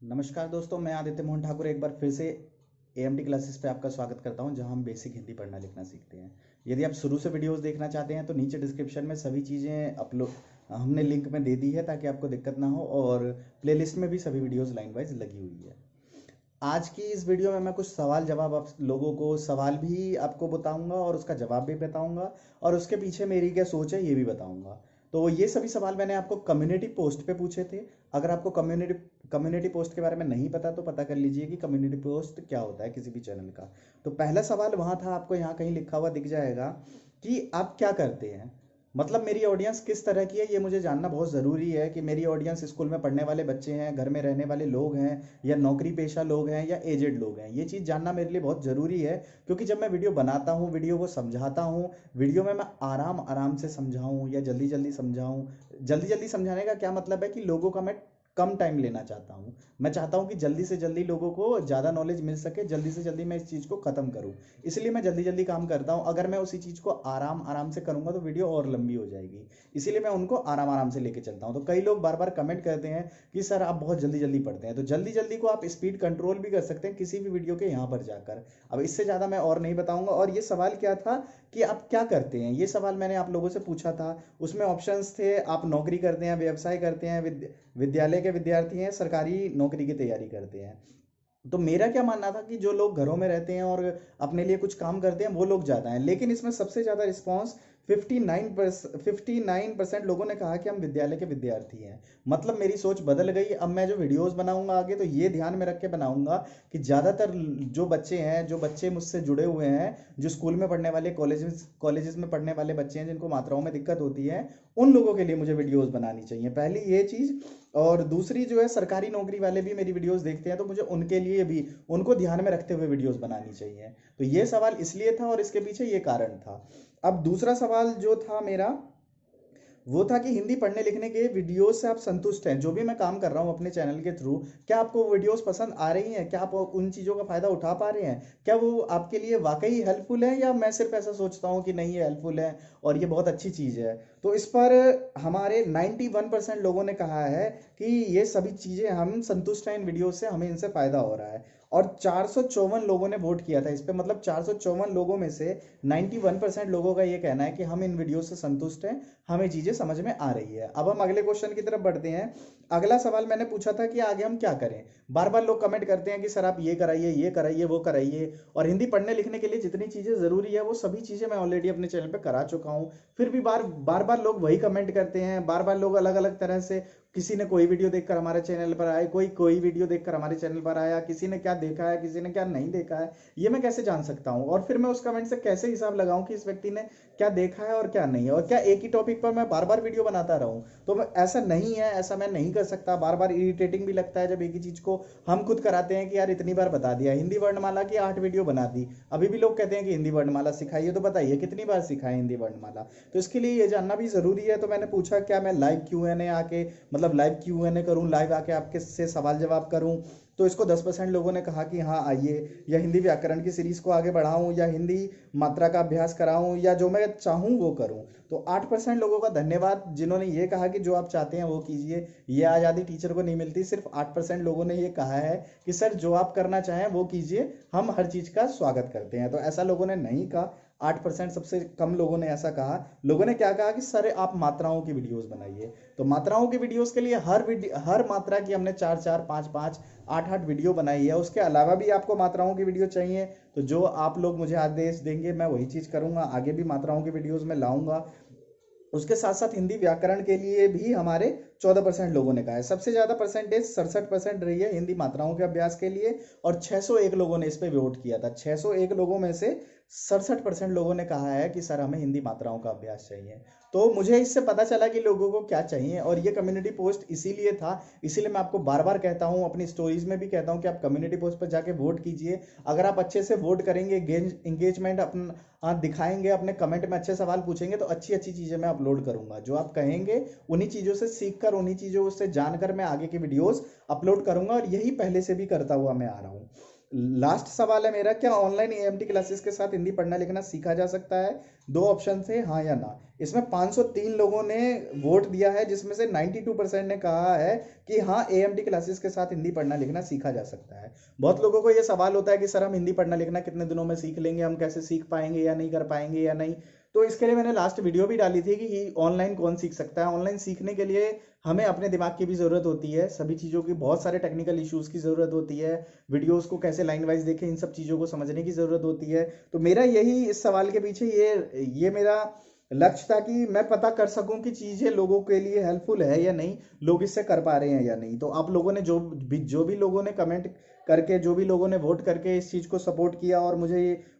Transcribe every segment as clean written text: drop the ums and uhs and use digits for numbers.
नमस्कार दोस्तों, मैं आदित्य मोहन ठाकुर एक बार फिर से एएमटी क्लासेस पे आपका स्वागत करता हूं, जहां हम बेसिक हिंदी पढ़ना लिखना सीखते हैं। यदि आप शुरू से वीडियोस देखना चाहते हैं तो नीचे डिस्क्रिप्शन में सभी चीज़ें अपलोड हमने लिंक में दे दी है ताकि आपको दिक्कत ना हो, और प्लेलिस्ट में भी सभी वीडियोस लाइन वाइज लगी हुई है। आज की इस वीडियो में मैं कुछ सवाल जवाब आप लोगों को सवाल भी आपको बताऊंगा और उसका जवाब भी बताऊंगा, और उसके पीछे मेरी क्या सोच है ये भी बताऊंगा। तो ये सभी सवाल मैंने आपको कम्युनिटी पोस्ट पे पूछे थे। अगर आपको कम्युनिटी पोस्ट के बारे में नहीं पता तो पता कर लीजिए कि कम्युनिटी पोस्ट क्या होता है किसी भी चैनल का। तो पहला सवाल वहाँ था, आपको यहाँ कहीं लिखा हुआ दिख जाएगा कि आप क्या करते हैं, मतलब मेरी ऑडियंस किस तरह की है। ये मुझे जानना बहुत ज़रूरी है कि मेरी ऑडियंस स्कूल में पढ़ने वाले बच्चे हैं, घर में रहने वाले लोग हैं, या नौकरी पेशा लोग हैं, या एजेड लोग हैं। ये चीज़ जानना मेरे लिए बहुत ज़रूरी है, क्योंकि जब मैं वीडियो बनाता हूँ, वीडियो को समझाता हूँ, वीडियो में मैं आराम आराम से समझाऊँ या जल्दी जल्दी समझाऊँ। जल्दी जल्दी समझाने का क्या मतलब है कि लोगों का मैं कम टाइम लेना चाहता हूँ। मैं चाहता हूँ कि जल्दी से जल्दी लोगों को ज़्यादा नॉलेज मिल सके, जल्दी से जल्दी मैं इस चीज़ को ख़त्म करूँ। इसलिए मैं जल्दी जल्दी काम करता हूँ। अगर मैं उसी चीज़ को आराम आराम से करूँगा तो वीडियो और लंबी हो जाएगी। इसीलिए मैं उनको आराम आराम से लेके चलता हूँ। तो कई लोग बार बार कमेंट करते हैं कि सर आप बहुत जल्दी जल्दी पढ़ते हैं। तो जल्दी जल्दी को आप स्पीड कंट्रोल भी कर सकते हैं किसी भी वीडियो के यहाँ पर जाकर। अब इससे ज़्यादा मैं और नहीं बताऊंगा। और ये सवाल क्या था कि आप क्या करते हैं, ये सवाल मैंने आप लोगों से पूछा था। उसमें ऑप्शंस थे, आप नौकरी करते हैं, व्यवसाय करते हैं, विद्यालय के विद्यार्थी हैं, सरकारी नौकरी की तैयारी करते हैं। तो मेरा क्या मानना था कि जो लोग घरों में रहते हैं और अपने लिए कुछ काम करते हैं वो लोग ज़्यादा हैं, लेकिन इसमें सबसे ज़्यादा रिस्पॉन्स 59% लोगों ने कहा कि हम विद्यालय के विद्यार्थी हैं। मतलब मेरी सोच बदल गई। अब मैं जो वीडियोस बनाऊंगा आगे तो ये ध्यान में रख के बनाऊंगा कि ज़्यादातर जो बच्चे हैं, जो बच्चे मुझसे जुड़े हुए हैं, जो स्कूल में पढ़ने वाले, कॉलेजेस में पढ़ने वाले बच्चे हैं, जिनको मात्राओं में दिक्कत होती है, उन लोगों के लिए मुझे वीडियोस बनानी चाहिए, पहली ये चीज़। और दूसरी जो है, सरकारी नौकरी वाले भी मेरी वीडियोस देखते हैं, तो मुझे उनके लिए भी उनको ध्यान में रखते हुए वीडियोस बनानी चाहिए। तो ये सवाल इसलिए था और इसके पीछे ये कारण था। अब दूसरा सवाल जो था मेरा, वो था कि हिंदी पढ़ने लिखने के वीडियोस से आप संतुष्ट हैं, जो भी मैं काम कर रहा हूँ अपने चैनल के थ्रू, क्या आपको वीडियोस पसंद आ रही हैं, क्या आप उन चीज़ों का फ़ायदा उठा पा रहे हैं, क्या वो आपके लिए वाकई हेल्पफुल है, या मैं सिर्फ ऐसा सोचता हूँ कि नहीं ये हेल्पफुल है और ये बहुत अच्छी चीज़ है। तो इस पर हमारे 91% लोगों ने कहा है कि ये सभी चीज़ें हम संतुष्ट हैं इन वीडियो से, हमें इनसे फ़ायदा हो रहा है। और 454 लोगों ने वोट किया था इस पे, मतलब 454 लोगों में से 91% लोगों का ये कहना है कि हम इन वीडियो से संतुष्ट हैं, हमें चीज़ें समझ में आ रही है। अब हम अगले क्वेश्चन की तरफ बढ़ते हैं। अगला सवाल मैंने पूछा था कि आगे हम क्या करें। बार बार लोग कमेंट करते हैं कि सर आप ये कराइए, ये कराइए, वो कराइए, और हिंदी पढ़ने लिखने के लिए जितनी चीज़ें ज़रूरी है वो सभी चीज़ें मैं ऑलरेडी अपने चैनल पे करा चुका हूँ। फिर भी बार बार बार लोग वही कमेंट करते हैं, बार बार लोग अलग अलग तरह से, किसी ने कोई वीडियो देखकर हमारे चैनल पर आए, कोई कोई वीडियो देखकर हमारे चैनल पर आया, किसी ने क्या देखा है, किसी ने क्या नहीं देखा है, ये मैं कैसे जान सकता हूँ? और फिर मैं उस कमेंट से कैसे हिसाब लगाऊं कि इस व्यक्ति ने क्या देखा है और क्या नहीं है, और क्या एक ही टॉपिक पर मैं बार बार वीडियो बनाता रहूं? तो ऐसा नहीं है, ऐसा मैं नहीं कर सकता। बार बार इरिटेटिंग भी लगता है जब एक ही चीज को हम खुद कराते हैं कि यार इतनी बार बता दिया। हिंदी वर्णमाला की 8 वीडियो बना दी, अभी भी लोग कहते हैं कि हिंदी वर्णमाला सिखाइए। तो बताइए कितनी बार सिखाएं हिंदी वर्णमाला? तो इसके लिए ये जानना भी जरूरी है। तो मैंने पूछा क्या मैं लाइव Q&A आके, मतलब लाइव Q&A करूं, लाइव आके आपके से सवाल जवाब करूं? तो इसको 10% लोगों ने कहा कि हाँ आइए, या हिंदी व्याकरण की सीरीज को आगे बढ़ाऊं, या हिंदी मात्रा का अभ्यास कराऊं, या जो मैं चाहूं वो करूं। तो 8% लोगों का धन्यवाद जिन्होंने ये कहा कि जो आप चाहते हैं वो कीजिए। ये आज़ादी टीचर को नहीं मिलती। सिर्फ 8% लोगों ने ये कहा है कि सर जो आप करना चाहें वो कीजिए, हम हर चीज़ का स्वागत करते हैं। तो ऐसा लोगों ने नहीं कहा। 8% सबसे कम लोगों ने ऐसा कहा। लोगों ने क्या कहा कि सर आप मात्राओं की वीडियोस बनाइए। तो मात्राओं की वीडियोस के लिए हर मात्रा की हमने 4-4, 5-5, 8-8 वीडियो बनाई है। उसके अलावा भी आपको मात्राओं की वीडियो चाहिए तो जो आप लोग मुझे आदेश देंगे मैं वही चीज़ करूंगा। आगे भी मात्राओं की वीडियोस में लाऊंगा। उसके साथ साथ हिंदी व्याकरण के लिए भी हमारे 14% लोगों ने कहा है। सबसे ज़्यादा परसेंटेज 67% रही है हिंदी मात्राओं के अभ्यास के लिए, और 601 लोगों ने इस पर वोट किया था। 601 लोगों में से 67% लोगों ने कहा है कि सर हमें हिंदी मात्राओं का अभ्यास चाहिए। तो मुझे इससे पता चला कि लोगों को क्या चाहिए, और ये कम्युनिटी पोस्ट इसीलिए था। इसीलिए मैं आपको बार बार कहता हूँ, अपनी स्टोरीज में भी कहता हूँ कि आप कम्युनिटी पोस्ट पर जाके वोट कीजिए। अगर आप अच्छे से वोट करेंगे, इंगेजमेंट अपना दिखाएंगे, अपने कमेंट में अच्छे सवाल पूछेंगे, तो अच्छी अच्छी चीज़ें मैं अपलोड करूंगा। जो आप कहेंगे उन्हीं चीज़ों से सीख कर, उन्हीं चीज़ों से जानकर मैं आगे की वीडियोस अपलोड करूंगा, और यही पहले से भी करता हुआ मैं आ रहा हूँ। लास्ट सवाल है मेरा, क्या ऑनलाइन एएमटी क्लासेस के साथ हिंदी पढ़ना लिखना सीखा जा सकता है? दो ऑप्शन थे, हाँ या ना। इसमें 503 लोगों ने वोट दिया है, जिसमें से 92% ने कहा है कि हाँ, एएमटी क्लासेस के साथ हिंदी पढ़ना लिखना सीखा जा सकता है। बहुत लोगों को ये सवाल होता है कि सर हम हिंदी पढ़ना लिखना कितने दिनों में सीख लेंगे, हम कैसे सीख पाएंगे या नहीं कर पाएंगे या नहीं। तो इसके लिए मैंने लास्ट वीडियो भी डाली थी कि ऑनलाइन कौन सीख सकता है। ऑनलाइन सीखने के लिए हमें अपने दिमाग की भी ज़रूरत होती है, सभी चीज़ों की, बहुत सारे टेक्निकल इश्यूज़ की ज़रूरत होती है, वीडियोस को कैसे लाइन वाइज देखें, इन सब चीज़ों को समझने की ज़रूरत होती है। तो मेरा यही इस सवाल के पीछे ये मेरा लक्ष्य था कि मैं पता कर सकूं कि चीज़ें लोगों के लिए हेल्पफुल है या नहीं, लोग इससे कर पा रहे हैं या नहीं। तो आप लोगों ने जो भी लोगों ने कमेंट करके, जो भी लोगों ने वोट करके इस चीज़ को सपोर्ट किया और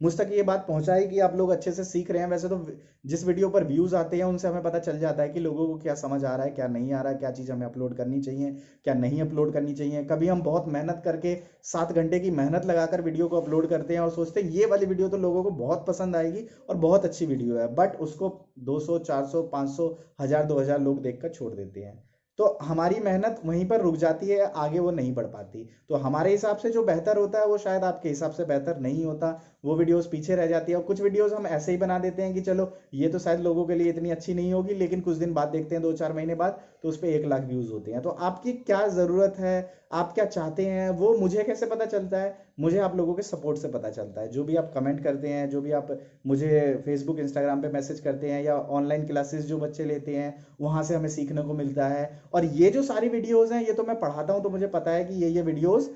मुझ तक ये बात पहुंचाई कि आप लोग अच्छे से सीख रहे हैं। वैसे तो जिस वीडियो पर व्यूज़ आते हैं उनसे हमें पता चल जाता है कि लोगों को क्या समझ आ रहा है, क्या नहीं आ रहा है, क्या चीज़ हमें अपलोड करनी चाहिए, क्या नहीं अपलोड करनी चाहिए। कभी हम बहुत मेहनत करके 7 घंटे की मेहनत लगाकर वीडियो को अपलोड करते हैं और सोचते हैं ये वाली वीडियो तो लोगों को बहुत पसंद आएगी और बहुत अच्छी वीडियो है, बट उसको 200, 400, 500, 1000, 2000 लोग देखकर छोड़ देते हैं। तो हमारी मेहनत वहीं पर रुक जाती है, आगे वो नहीं बढ़ पाती। तो हमारे हिसाब से जो बेहतर होता है वो शायद आपके हिसाब से बेहतर नहीं होता, वो वीडियोस पीछे रह जाती है। और कुछ वीडियोस हम ऐसे ही बना देते हैं कि चलो ये तो शायद लोगों के लिए इतनी अच्छी नहीं होगी, लेकिन कुछ दिन बाद देखते हैं, 2-4 महीने बाद, तो उस पर 1 लाख व्यूज होते हैं। तो आपकी क्या ज़रूरत है, आप क्या चाहते हैं, वो मुझे कैसे पता चलता है? मुझे आप लोगों के सपोर्ट से पता चलता है। जो भी आप कमेंट करते हैं, जो भी आप मुझे फेसबुक, इंस्टाग्राम पे मैसेज करते हैं, या ऑनलाइन क्लासेस जो बच्चे लेते हैं वहाँ से हमें सीखने को मिलता है। और ये जो सारी वीडियोस हैं ये तो मैं पढ़ाता हूँ, तो मुझे पता है कि ये वीडियोस,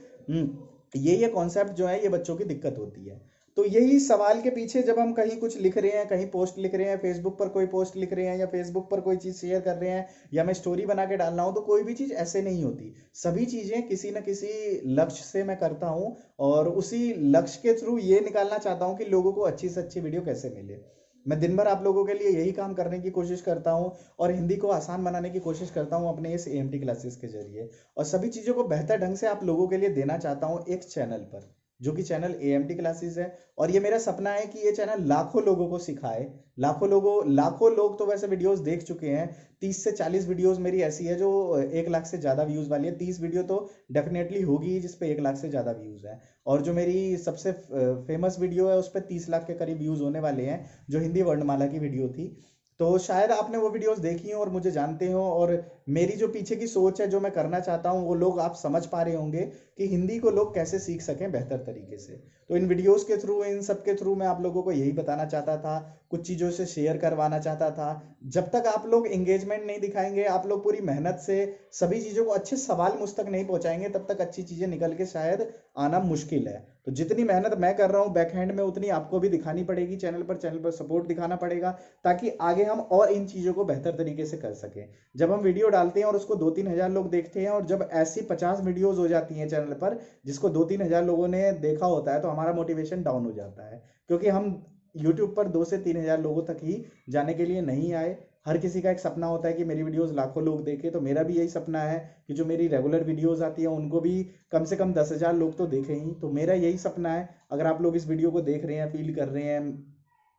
ये कॉन्सेप्ट जो है ये बच्चों की दिक्कत होती है। तो यही सवाल के पीछे, जब हम कहीं कुछ लिख रहे हैं, कहीं पोस्ट लिख रहे हैं, फेसबुक पर कोई पोस्ट लिख रहे हैं या फेसबुक पर कोई चीज़ शेयर कर रहे हैं, या मैं स्टोरी बना के डाल रहा हूँ, तो कोई भी चीज़ ऐसे नहीं होती। सभी चीज़ें किसी न किसी लक्ष्य से मैं करता हूँ, और उसी लक्ष्य के थ्रू ये निकालना चाहता हूँ कि लोगों को अच्छी से अच्छी वीडियो कैसे मिले। मैं दिन भर आप लोगों के लिए यही काम करने की कोशिश करता हूँ, और हिंदी को आसान बनाने की कोशिश करता हूँ अपने इस एएमटी क्लासेस के जरिए, और सभी चीज़ों को बेहतर ढंग से आप लोगों के लिए देना चाहता हूँ एक चैनल पर, जो कि चैनल एएमटी क्लासेस है। और ये मेरा सपना है कि ये चैनल लाखों लोगों को सिखाए। लाखों लोग तो वैसे वीडियोस देख चुके हैं। 30 से 40 वीडियोस मेरी ऐसी है जो 1 लाख से ज़्यादा व्यूज़ वाली है। 30 वीडियो तो डेफिनेटली होगी जिस पे 1 लाख से ज़्यादा व्यूज़ है। और जो मेरी सबसे फेमस वीडियो है उस पर 30 लाख के करीब व्यूज़ होने वाले हैं, जो हिंदी वर्णमाला की वीडियो थी। तो शायद आपने वो वीडियोस देखी हो और मुझे जानते हो, और मेरी जो पीछे की सोच है, जो मैं करना चाहता हूँ, वो लोग आप समझ पा रहे होंगे कि हिंदी को लोग कैसे सीख सकें बेहतर तरीके से। तो इन वीडियोस के थ्रू, इन सब के थ्रू मैं आप लोगों को यही बताना चाहता था, कुछ चीज़ों से शेयर करवाना चाहता था। जब तक आप लोग एंगेजमेंट नहीं दिखाएंगे, आप लोग पूरी मेहनत से सभी चीज़ों को, अच्छे सवाल मुझ तक नहीं पहुंचाएंगे, तब तक अच्छी चीज़ें निकल के शायद आना मुश्किल है। तो जितनी मेहनत मैं कर रहा हूँ बैक हैंड में, उतनी आपको भी दिखानी पड़ेगी चैनल पर सपोर्ट दिखाना पड़ेगा, ताकि आगे हम और इन चीज़ों को बेहतर तरीके से कर सकें। जब हम वीडियो डालते हैं और उसको 2-3 हज़ार लोग देखते हैं, और जब ऐसी 50 वीडियोस हो जाती हैं चैनल पर जिसको 2-3 हज़ार लोगों ने देखा होता है, तो हमारा मोटिवेशन डाउन हो जाता है, क्योंकि हम यूट्यूब पर 2 से 3 हज़ार लोगों तक ही जाने के लिए नहीं आए। हर किसी का एक सपना होता है कि मेरी वीडियोस लाखों लोग देखें। तो मेरा भी यही सपना है कि जो मेरी रेगुलर वीडियोस आती है उनको भी कम से कम 10,000 लोग तो देखें ही। तो मेरा यही सपना है। अगर आप लोग इस वीडियो को देख रहे हैं, फील कर रहे हैं,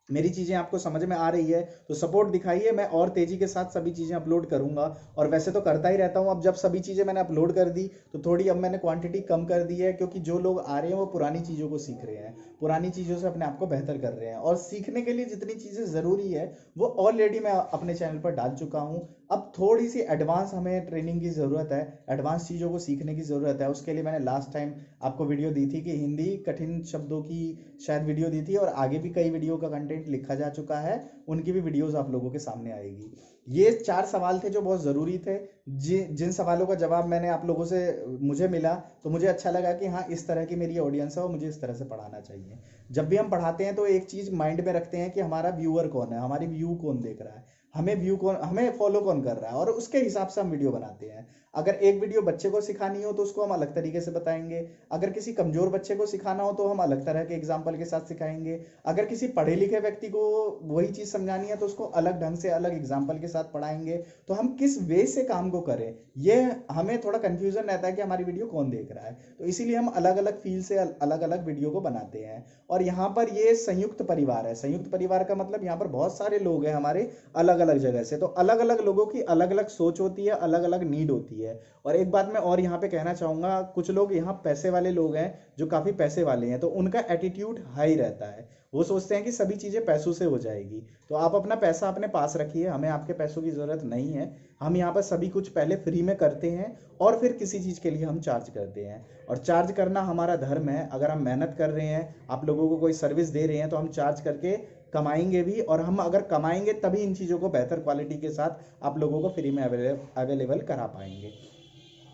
मेरी चीज़ें आपको समझ में आ रही है, तो सपोर्ट दिखाइए। मैं और तेज़ी के साथ सभी चीज़ें अपलोड करूंगा, और वैसे तो करता ही रहता हूं। अब जब सभी चीज़ें मैंने अपलोड कर दी, तो थोड़ी अब मैंने क्वांटिटी कम कर दी है, क्योंकि जो लोग आ रहे हैं वो पुरानी चीज़ों को सीख रहे हैं, पुरानी चीज़ों से अपने आप को बेहतर कर रहे हैं। और सीखने के लिए जितनी चीज़ें ज़रूरी है वो ऑलरेडी मैं अपने चैनल पर डाल चुका हूँ। अब थोड़ी सी एडवांस हमें ट्रेनिंग की ज़रूरत है, एडवांस चीज़ों को सीखने की ज़रूरत है। उसके लिए मैंने लास्ट टाइम आपको वीडियो दी थी कि हिंदी कठिन शब्दों की शायद वीडियो दी थी, और आगे भी कई वीडियो का कंटेंट लिखा जा चुका है, उनकी भी वीडियोस आप लोगों के सामने आएगी। ये 4 सवाल थे जो बहुत ज़रूरी थे। जिन सवालों का जवाब मैंने आप लोगों से मुझे मिला, तो मुझे अच्छा लगा कि हाँ, इस तरह की मेरी ऑडियंस है और मुझे इस तरह से पढ़ाना चाहिए। जब भी हम पढ़ाते हैं तो एक चीज़ माइंड में रखते हैं कि हमारा व्यूअर कौन है, हमारी व्यू कौन देख रहा है, हमें फॉलो कौन कर रहा है, और उसके हिसाब से हम वीडियो बनाते हैं। अगर एक वीडियो बच्चे को सिखानी हो तो उसको हम अलग तरीके से बताएंगे। अगर किसी कमजोर बच्चे को सिखाना हो तो हम अलग तरह के एग्जाम्पल के साथ सिखाएंगे। अगर किसी पढ़े लिखे व्यक्ति को वही चीज़ समझानी है तो उसको अलग ढंग से, अलग एग्जाम्पल के साथ पढ़ाएंगे। तो हम किस वे से काम को करें, ये हमें थोड़ा कंफ्यूजन रहता है कि हमारी वीडियो कौन देख रहा है। तो इसीलिए हम अलग अलग फील्ड से अलग अलग वीडियो को बनाते हैं। और यहाँ पर ये संयुक्त परिवार है। संयुक्त परिवार का मतलब यहाँ पर बहुत सारे लोग हैं हमारे, अलग अलग जगह से। तो अलग अलग लोगों की अलग अलग सोच होती है, अलग अलग नीड होती है। और एक बात मैं और यहाँ पे कहना चाहूँगा, कुछ लोग यहाँ पैसे वाले लोग हैं जो काफ़ी पैसे वाले हैं, तो उनका एटीट्यूड हाई रहता है। वो सोचते हैं कि सभी चीज़ें पैसों से हो जाएगी। तो आप अपना पैसा अपने पास रखिए, हमें आपके पैसों की ज़रूरत नहीं है। हम यहाँ पर सभी कुछ पहले फ्री में करते हैं और फिर किसी चीज़ के लिए हम चार्ज करते हैं। और चार्ज करना हमारा धर्म है। अगर हम मेहनत कर रहे हैं, आप लोगों को कोई सर्विस दे रहे हैं, तो हम चार्ज करके कमाएंगे भी। और हम अगर कमाएंगे तभी इन चीज़ों को बेहतर क्वालिटी के साथ आप लोगों को फ्री में अवेलेबल करा पाएंगे।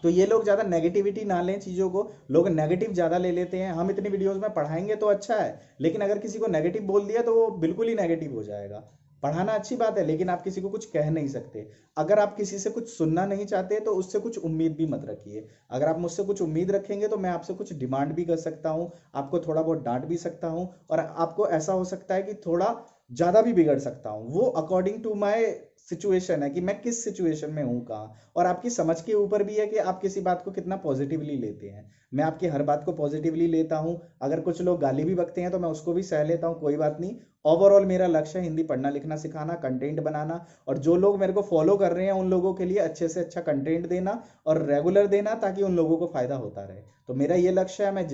तो ये लोग ज़्यादा नेगेटिविटी ना लें चीज़ों को। लोग नेगेटिव ज़्यादा ले लेते हैं। हम इतनी वीडियोस में पढ़ाएंगे तो अच्छा है, लेकिन अगर किसी को नेगेटिव बोल दिया तो वो बिल्कुल ही नेगेटिव हो जाएगा। पढ़ाना अच्छी बात है, लेकिन आप किसी को कुछ कह नहीं सकते। अगर आप किसी से कुछ सुनना नहीं चाहते तो उससे कुछ उम्मीद भी मत रखिए। अगर आप मुझसे कुछ उम्मीद रखेंगे तो मैं आपसे कुछ डिमांड भी कर सकता हूँ, आपको थोड़ा बहुत डांट भी सकता हूँ, और आपको ऐसा हो सकता है कि थोड़ा ज़्यादा भी बिगड़ सकता हूँ। वो अकॉर्डिंग टू माई सिचुएशन है कि मैं किस सिचुएशन में हूँ, कहाँ। और आपकी समझ के ऊपर भी है कि आप किसी बात को कितना पॉजिटिवली लेते हैं। मैं आपकी हर बात को पॉजिटिवली लेता हूँ। अगर कुछ लोग गाली भी बकते हैं तो मैं उसको भी सह लेता हूँ, कोई बात नहीं। ओवरऑल मेरा लक्ष्य है हिंदी पढ़ना लिखना सिखाना, कंटेंट बनाना, और जो लोग मेरे को फॉलो कर रहे हैं उन लोगों के लिए अच्छे से अच्छा कंटेंट देना और रेगुलर देना, ताकि उन लोगों को फायदा होता रहे। तो मेरा ये लक्ष्य है। मैं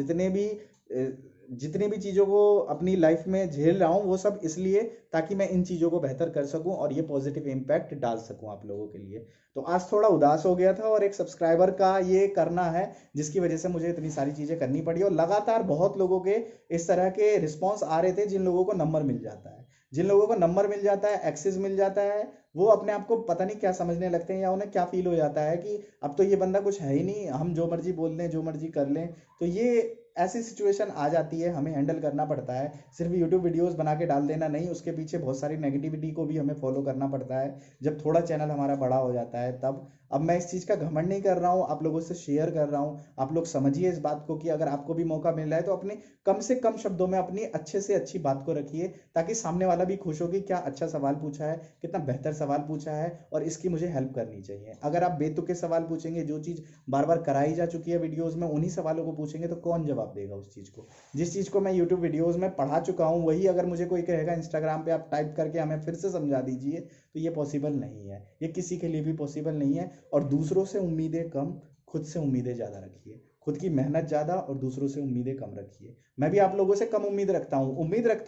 जितनी भी चीज़ों को अपनी लाइफ में झेल रहा हूँ वो सब इसलिए ताकि मैं इन चीज़ों को बेहतर कर सकूं और ये पॉजिटिव इम्पैक्ट डाल सकूं आप लोगों के लिए। तो आज थोड़ा उदास हो गया था और एक सब्सक्राइबर का ये करना है जिसकी वजह से मुझे इतनी सारी चीज़ें करनी पड़ी। और लगातार बहुत लोगों के इस तरह के रिस्पॉन्स आ रहे थे, जिन लोगों को नंबर मिल जाता है, जिन लोगों को नंबर मिल जाता है, एक्सेस मिल जाता है, वो अपने आप को पता नहीं क्या समझने लगते हैं, या उन्हें क्या फील हो जाता है कि अब तो ये बंदा कुछ है ही नहीं, हम जो मर्जी बोल लें, जो मर्जी कर लें। तो ये ऐसी सिचुएशन आ जाती है, हमें हैंडल करना पड़ता है। सिर्फ यूट्यूब वीडियोस बना के डाल देना नहीं, उसके पीछे बहुत सारी नेगेटिविटी को भी हमें फॉलो करना पड़ता है। जब थोड़ा चैनल हमारा बड़ा हो जाता है तब। अब मैं इस चीज़ का घमंड नहीं कर रहा हूँ, आप लोगों से शेयर कर रहा हूँ। आप लोग समझिए इस बात को कि अगर आपको भी मौका मिल रहा है तो अपने कम से कम शब्दों में अपनी अच्छे से अच्छी बात को रखिए, ताकि सामने वाला भी खुश हो कि क्या अच्छा सवाल पूछा है, कितना बेहतर सवाल पूछा है, और इसकी मुझे हेल्प करनी चाहिए। अगर आप बेतुके सवाल पूछेंगे, जो चीज़ बार बार कराई जा चुकी है वीडियोस में, उन्हीं सवालों को पूछेंगे, तो कौन जवाब देगा उस चीज़ को। जिस चीज़ को मैं यूट्यूब वीडियोस में पढ़ा चुका हूँ, वही अगर मुझे कोई कहेगा इंस्टाग्राम पे आप टाइप करके हमें फिर से समझा दीजिए, तो ये पॉसिबल नहीं है। ये किसी के लिए भी पॉसिबल नहीं है। और दूसरों से उम्मीदें कम, खुद से उम्मीदें ज़्यादा रखिए। खुद की मेहनत ज़्यादा और दूसरों से उम्मीदें कम रखिए। मैं भी आप लोगों से कम उम्मीद रखता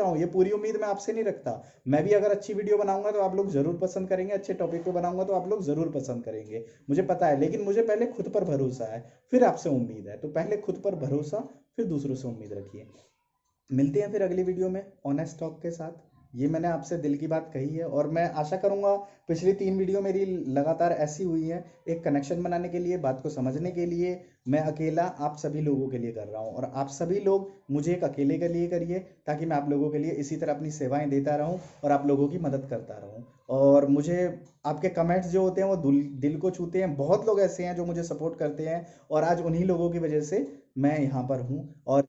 हूँ। ये पूरी उम्मीद मैं आपसे नहीं रखता। मैं भी अगर अच्छी वीडियो बनाऊंगा तो आप लोग ज़रूर पसंद करेंगे, अच्छे टॉपिक पे बनाऊंगा तो आप लोग ज़रूर पसंद करेंगे, मुझे पता है। लेकिन मुझे पहले खुद पर भरोसा है, फिर आपसे उम्मीद है। तो पहले खुद पर भरोसा, फिर दूसरों से उम्मीद रखिए। मिलते हैं फिर अगली वीडियो में ऑनेस्ट टॉक के साथ। ये मैंने आपसे दिल की बात कही है, और मैं आशा करूंगा पिछली 3 वीडियो मेरी लगातार ऐसी हुई है, एक कनेक्शन बनाने के लिए, बात को समझने के लिए। मैं अकेला आप सभी लोगों के लिए कर रहा हूँ, और आप सभी लोग मुझे एक अकेले के लिए करिए, ताकि मैं आप लोगों के लिए इसी तरह अपनी सेवाएं देता रहूं और आप लोगों की मदद करता रहूं। और मुझे आपके कमेंट्स जो होते हैं वो दिल को छूते हैं। बहुत लोग ऐसे हैं जो मुझे सपोर्ट करते हैं, और आज उन्हीं लोगों की वजह से मैं यहाँ पर हूँ। और